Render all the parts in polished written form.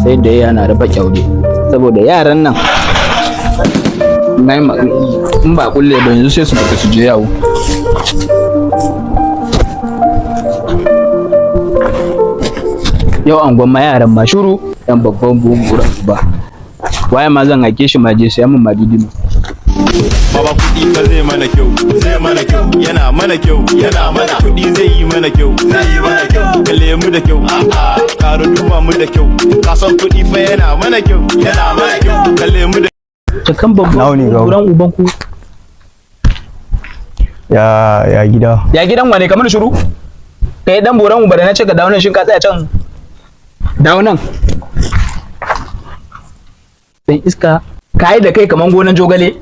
sai da yana rufe kyaure saboda yaran nan in ba kulle ba yanzu sai su fita su je yawo. Yau an gwamma yaran ma shuru yan babban bumbura ba waye ma zan hake shi ma je sai mun madidi mu. Baba kuɗi fa zai mana kyau yana mana kyau kuɗi zai yi mana kyau kalle mu da kyau karo duba mu da kyau kasan kuɗi fa yana mana kyau kalle mu da kan babban buran uban ku ya gida ya gidan wane kamar shiru kai dan buran uba da na ce ka dawo nan shin ka tsaya can dawo nan dan iska kai da kai kaman gonan jogale.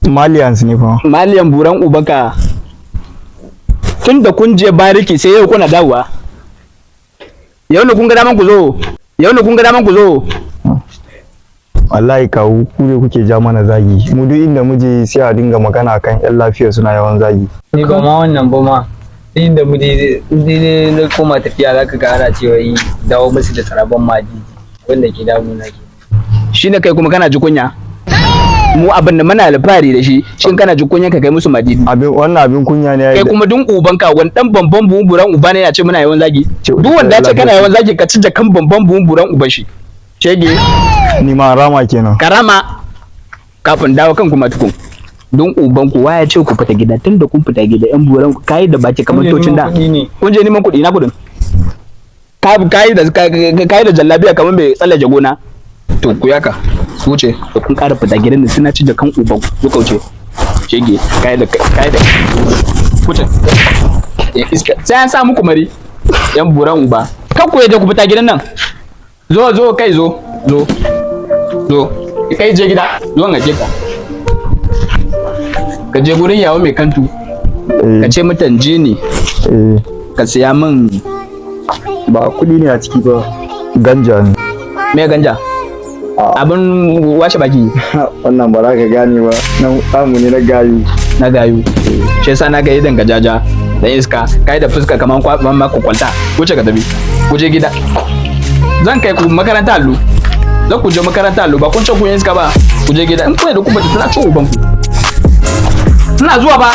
Malians ne fa. Maliyan buran ubaka. Tun da kun je bariki sai yau kuna dawowa. Yau ne kun ga daman ku zo. Wallahi kawu ku ne kuke ja mana zagi. Mu duk inda muje sai a dinga magana kan yan lafiya suna yawan zagi. Ni ba ma wannan ba ma. Inda muje na koma tafiya zaka ga ana cewa yi dawo musu da tsaraban madidi wanda ke damu na ke. Shine kai kuma kana ji kunya. Mu abin da muna alfahari da shi shin kana ji kunya ka kai musu madidi wannan abin kunya ne kai kuma dun ubanka wani dan bamban buran uba ne ya ce muna yawan zagi duk wanda ya ce kana yawan zagi ka ci kan bamban buran uban shi shege ni ma rama kenan karama kafin dawo kan kuma tukun dun uban ku waya ce ku fita gida tunda kun fita gida yan buran ku kai da baki kamar tocin da kun je neman kuɗi na kudin kai da jallabiya kamar mai tsallaje gona to ku yaka su wuce da kun ƙara fita gidan da suna ci da kan uban ku kauce shege kai da wuce iska sai an sa muku mari yan buran uba kan ku yadda ku fita gidan nan zo kai zo kai je gida zo ga je ka je gurin yawo mai kantu ka ce mutan je ne ka siya min ba kuɗi ne a ciki ba ganja ne me ganja abin washe baki wannan ba za ka gane ba nan samu ne na gayu shi yasa na ga idan gajaja da iska kai da fuska kaman mako kwalta wuce ka tafi kuje gida zan kai ku makaranta allo za ku je makaranta allo ba kun ce kun iska ba ku je gida in kuna da kuma tana cin uban ku ina zuwa ba